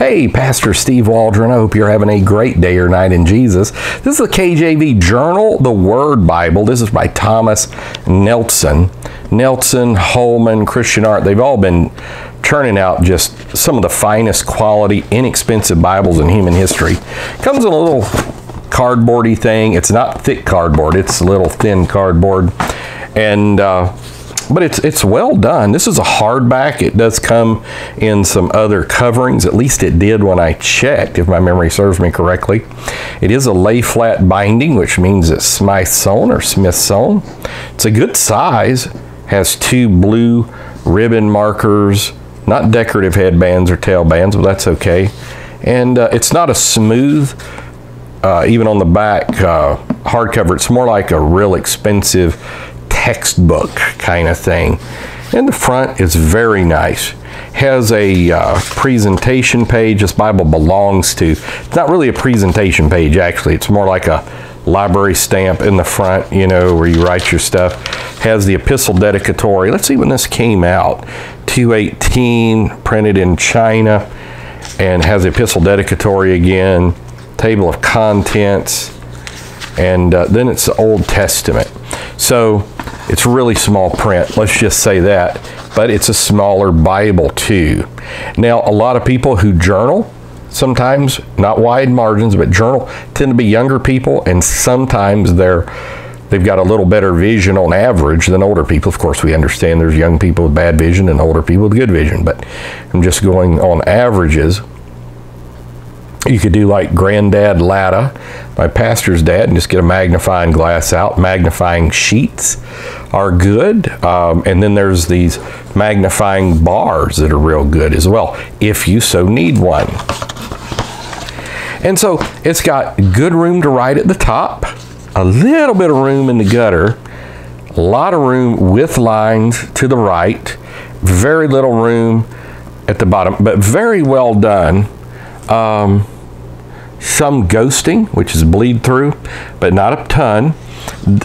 Hey, Pastor Steve Waldron. I hope you're having a great day or night in Jesus. This is the KJV Journal, the Word Bible. This is by Thomas Nelson. Nelson, Holman, Christian Art, they've all been churning out just some of the finest quality, inexpensive Bibles in human history. Comes in a little cardboardy thing. It's not thick cardboard. It's a little thin cardboard. And but it's well done. This is a hardback. It does come in some other coverings. At least it did when I checked, if my memory serves me correctly. It is a lay flat binding, which means it's Smythe sewn or Smith sewn. It's a good size. Has two blue ribbon markers, not decorative headbands or tail bands, but that's okay. And it's not a smooth, even on the back hardcover. It's more like a real expensive textbook kind of thing. And the front is very nice. Has a presentation page this Bible belongs to. It's not really a presentation page, actually. It's more like a library stamp in the front, you know, where you write your stuff. Has the epistle dedicatory. Let's see when this came out. 218, printed in China, and has the epistle dedicatory again. Table of contents, and then it's the Old Testament. So it's really small print, let's just say that, but it's a smaller Bible too. Now, a lot of people who journal, sometimes not wide margins, but journal, tend to be younger people, and sometimes they've got a little better vision on average than older people. Of course, we understand there's young people with bad vision and older people with good vision, but I'm just going on averages. You could do like Granddad Latta, my pastor's dad, and just get a magnifying glass out. Magnifying sheets are good. And then there's these magnifying bars that are real good as well, if you so need one. And so it's got good room to write at the top, a little bit of room in the gutter, a lot of room with lines to the right, very little room at the bottom, but very well done. Some ghosting, which is bleed through, but not a ton.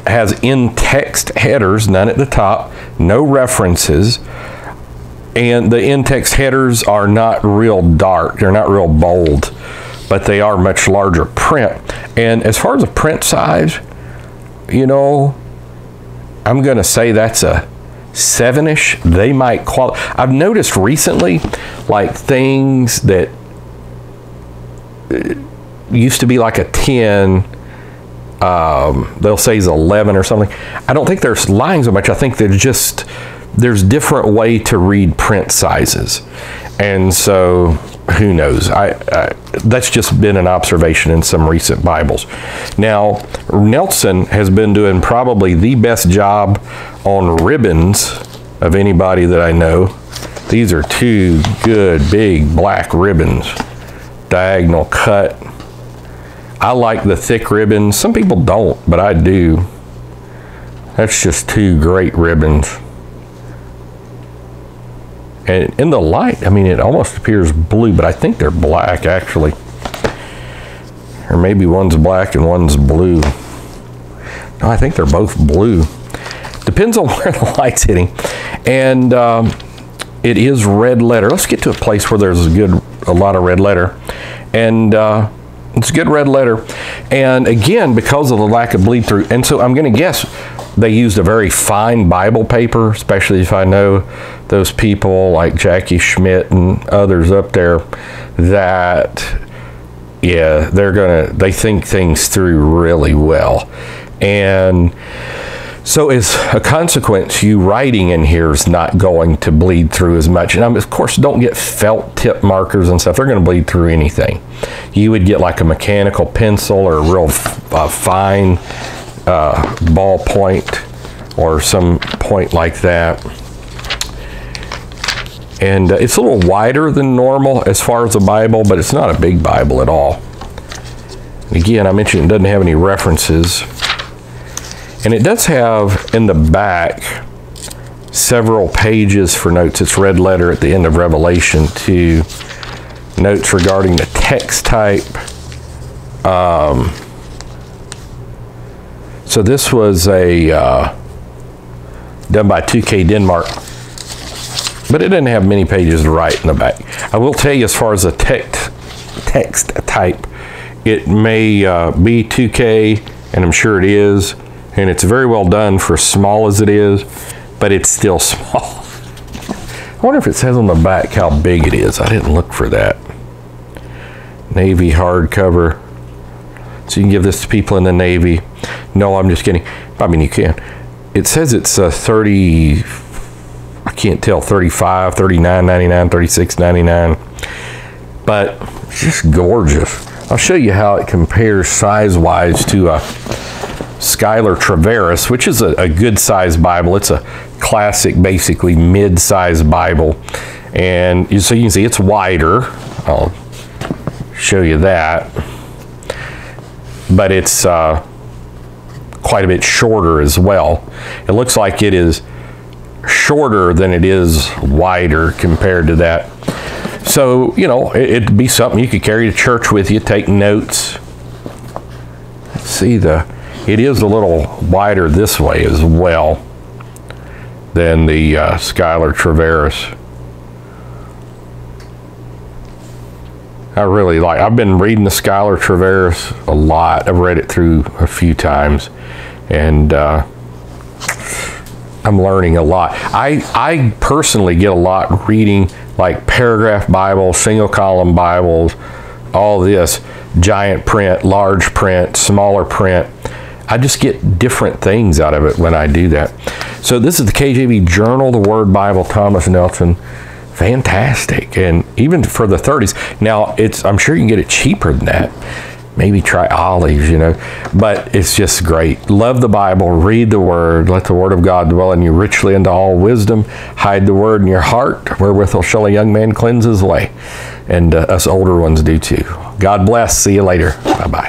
Has in-text headers, none at the top, no references, and the in-text headers are not real dark, they're not real bold, but they are much larger print. And as far as the print size, you know, I'm going to say that's a 7-ish. They might qualify. I've noticed recently, like things that used to be like a 10, they'll say is 11 or something. I don't think there's lines so much. I think there's different way to read print sizes, and so who knows. That's just been an observation in some recent Bibles. Now, Nelson has been doing probably the best job on ribbons of anybody that I know. These are two good big black ribbons, diagonal cut. I like the thick ribbons. Some people don't, but I do. That's just two great ribbons. And in the light, I mean, it almost appears blue, but I think they're black, actually. Or maybe one's black and one's blue. No, I think they're both blue. Depends on where the light's hitting. And it is red letter. Let's get to a place where there's a lot of red letter. And it's good red letter. And again, because of the lack of bleed through, and so I'm going to guess they used a very fine Bible paper, especially if I know those people like Jackie Schmidt and others up there that, yeah, they think things through really well. And so as a consequence, you writing in here is not going to bleed through as much. And of course, don't get felt tip markers and stuff. They're going to bleed through anything. You would get like a mechanical pencil or a real fine ball point or some point like that. And it's a little wider than normal as far as the Bible, but it's not a big Bible at all. Again, I mentioned it doesn't have any references. And it does have in the back several pages for notes. It's red letter at the end of Revelation to notes regarding the text type. So this was a done by 2K Denmark. but it didn't have many pages to write in the back. I will tell you, as far as the text type, it may be 2K, and I'm sure it is, and it's very well done for as small as it is, but it's still small. I wonder if it says on the back how big it is. I didn't look for that. Navy hardcover. So you can give this to people in the Navy. No, I'm just kidding. I mean, you can. It says it's 30, I can't tell, 35, 39.99, 36.99. But it's just gorgeous. I'll show you how it compares size-wise to a Schuyler Traveris, which is a good size Bible. It's a classic, basically mid-size Bible. And so you can see it's wider. I'll show you that. But it's quite a bit shorter as well. It looks like it is shorter than it is wider compared to that. So, you know, it'd be something you could carry to church with you, take notes. See, it is a little wider this way as well than the Schuyler Traveris. I've been reading the Schuyler Traveris a lot. I've read it through a few times, and I'm learning a lot. I personally get a lot reading like paragraph Bibles, single column Bibles, all this, giant print, large print, smaller print. I just get different things out of it when I do that. So this is the KJV Journal, the Word Bible, Thomas Nelson. Fantastic. And even for the 30s. Now, I'm sure you can get it cheaper than that. Maybe try Ollie's, you know. But it's just great. Love the Bible. Read the Word. Let the Word of God dwell in you richly unto all wisdom. Hide the Word in your heart, wherewithal shall a young man cleanse his way. And us older ones do too. God bless. See you later. Bye-bye.